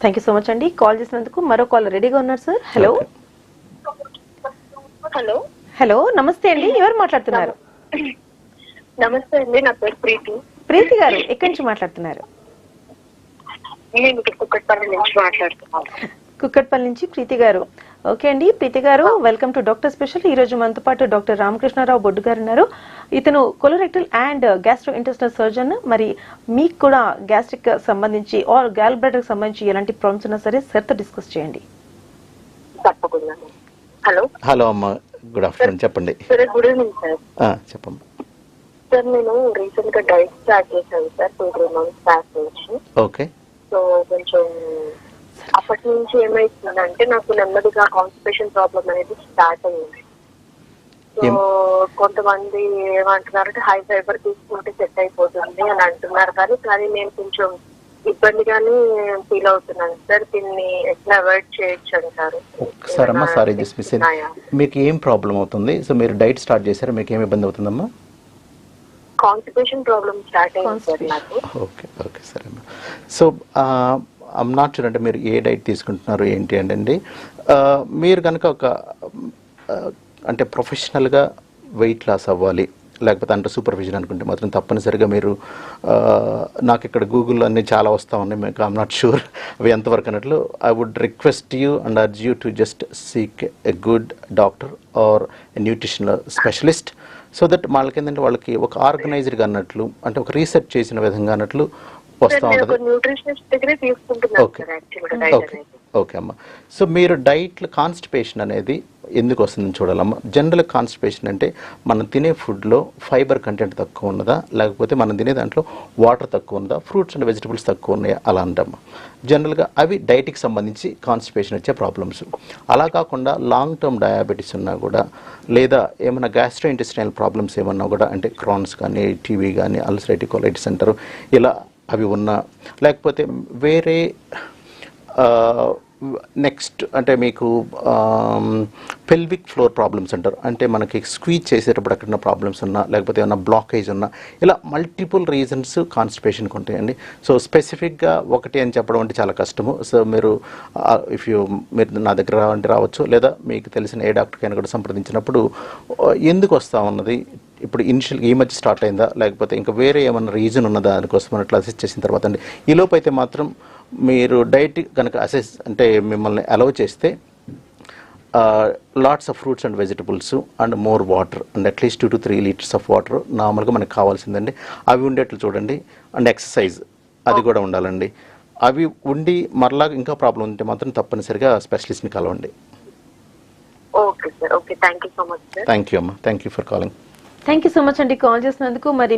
Thank you so much అండి. Call చేసినందుకు. మరో కాల్ రెడీగా ఉన్నారు సార్. హలో హలో హలో, నమస్తే అండి. ఎవరు మాట్లాడుతున్నారు? నమస్తే అండి, నా పేరు ప్రీతి. ప్రీతి గారు, ఎక్కడి నుంచి మాట్లాడుతున్నారు? నేను కుక్కట్పల్లి నుంచి మాట్లాడుతున్నాను. కుక్కట్పల్లి నుంచి ప్రీతి గారు. ఓకే అండి ప్రీతి గారు, వెల్కమ్ టు డాక్టర్ స్పెషల్. ఈ రోజు మనతో పాటు డాక్టర్ రామకృష్ణారావు బొడ్డు గారు ఉన్నారు. ఇతను colorectal and gastro intestinal surgeon. మరి మీకు కూడా గ్యాస్ట్రిక్ సంబంధించి ఆర్ గ్యాల్ బ్లాడర్ సంబంధించి ఎలాంటి ప్రాబ్లమ్స్ ఉన్నా సరే సార్ తో డిస్కస్ చేయండి. తప్పకుండా. హలో హలో అమ్మ, గుడ్ ఆఫ్టర్నూన్. చెప్పండి. సరే, గుడ్ ఈవినింగ్ సార్. చెప్పమ్మా. సార్, నేను రీసెంట్ గా డైట్ స్టార్ట్ చేశాను సార్, 2-3 months బ్యాక్ నుంచి. ఓకే. సో కొంచెం అప్పటి నుంచి ఏమైతుందంటే నాకు నెమ్మదిగా కాన్స్టిపేషన్ ప్రాబ్లం అనేది స్టార్ట్ అయ్యింది. సో కొంతమంది ఏమంటున్నారంటే హై ఫైబర్ తీసుకుంటే సెట్ అయిపోతుంది అని అంటున్నారు, కానీ నేను కొంచెం ఇబ్బందిగానే ఫీల్ అవుతున్నాను సార్. దీన్ని ఎట్లా అవాయిడ్ చేయొచ్చు అంటారు? సార్ అమ్మా, సారీ జస్ట్ మిస్ అయింది. మీకు ఏం ప్రాబ్లం అవుతుంది? సో మీరు డైట్ స్టార్ట్ చేశారా, మీకు ఏం ఇబ్బంది అవుతుందమ్మా? కాన్స్టిపేషన్ ప్రాబ్లం స్టార్ట్ అయింది సార్ నాకు. ఓకే ఓకే సరే అమ్మా. సో ఐమ్ నాట్ షూర్ అంటే మీరు ఏ డైట్ తీసుకుంటున్నారు ఏంటి అంటే మీరు కనుక ఒక అంటే ప్రొఫెషనల్గా వెయిట్ లాస్ అవ్వాలి, లేకపోతే అంటే సూపర్విజన్ అనుకుంటే మాత్రం తప్పనిసరిగా మీరు నాకు ఇక్కడ గూగుల్లో అన్నీ చాలా వస్తూ ఉన్నాయి, మీకు ఐఎమ్ నాట్ షూర్ అవి ఎంతవరకు అన్నట్లు. I would request you and urge you to just seek a good doctor or a nutritional specialist, so that వాళ్ళకి ఏంటంటే వాళ్ళకి ఒక ఆర్గనైజ్డ్గా అన్నట్లు, అంటే ఒక రీసెర్చ్ చేసిన విధంగా అన్నట్లు వస్తూ ఉంటుంది. ఓకే ఓకే అమ్మ. సో మీరు డైట్లో కాన్స్టిపేషన్ అనేది ఎందుకు వస్తుందని చూడాలమ్మా. జనరల్ కాన్స్టిపేషన్ అంటే మనం తినే ఫుడ్లో ఫైబర్ కంటెంట్ తక్కువ ఉన్నదా, లేకపోతే మనం తినే దాంట్లో వాటర్ తక్కువ ఉన్నదా, ఫ్రూట్స్ అండ్ వెజిటబుల్స్ తక్కువ ఉన్నాయా అలా అంటామా. జనరల్గా అవి డైట్కి సంబంధించి కాన్స్టిపేషన్ వచ్చే ప్రాబ్లమ్స్. అలా కాకుండా లాంగ్ టర్మ్ డయాబెటీస్ ఉన్నా కూడా, లేదా ఏమైనా గ్యాస్ట్రో ఇంటెస్టైనల్ ప్రాబ్లమ్స్ ఏమన్నా కూడా, అంటే క్రాన్స్ కానీ, టీవీ కానీ, అల్సరేటివ్ కొలైటిస్ అంటారు, ఇలా అవి ఉన్నా, లేకపోతే వేరే నెక్స్ట్ అంటే మీకు పెల్విక్ ఫ్లోర్ ప్రాబ్లమ్స్ అంటారు, అంటే మనకి స్క్వీజ్ చేసేటప్పుడు అక్కడ ప్రాబ్లమ్స్ ఉన్నా, లేకపోతే ఏమైనా బ్లాకేజ్ ఉన్నా, ఇలా మల్టిపుల్ రీజన్స్ కాన్స్టిపేషన్కి ఉంటాయండి. సో స్పెసిఫిక్గా ఒకటి అని చెప్పడం అంటే చాలా కష్టము. సో మీరు మీరు నా దగ్గర రావచ్చు, లేదా మీకు తెలిసిన ఏ డాక్టర్కైనా కూడా సంప్రదించినప్పుడు ఎందుకు వస్తూ ఉన్నది, ఇప్పుడు ఇనిషియల్ ఈ మధ్య స్టార్ట్ అయిందా, లేకపోతే ఇంకా వేరే ఏమైనా రీజన్ ఉన్నదా దానికోసం అట్లా అసెస్ చేసిన తర్వాత అండి. ఈ లోపు అయితే మాత్రం మీరు డైట్ కనుక అసెస్ అంటే మిమ్మల్ని అలౌ చేస్తే lots of fruits and vegetables and more water and at least 2 to 3 liters of water నార్మల్గా మనకు కావాల్సిందండి. అవి ఉండేట్లు చూడండి. అండ్ ఎక్సర్సైజ్ అది కూడా ఉండాలండి. అవి ఉండి మరలా ఇంకా ప్రాబ్లం ఉంటే మాత్రం తప్పనిసరిగా స్పెషలిస్ట్ని కలవండి. Okay sir. Okay, thank you so much sir. Thank you అమ్మా, thank you for calling. Thank you so much అండి కాల్ చేసినందుకు. మరి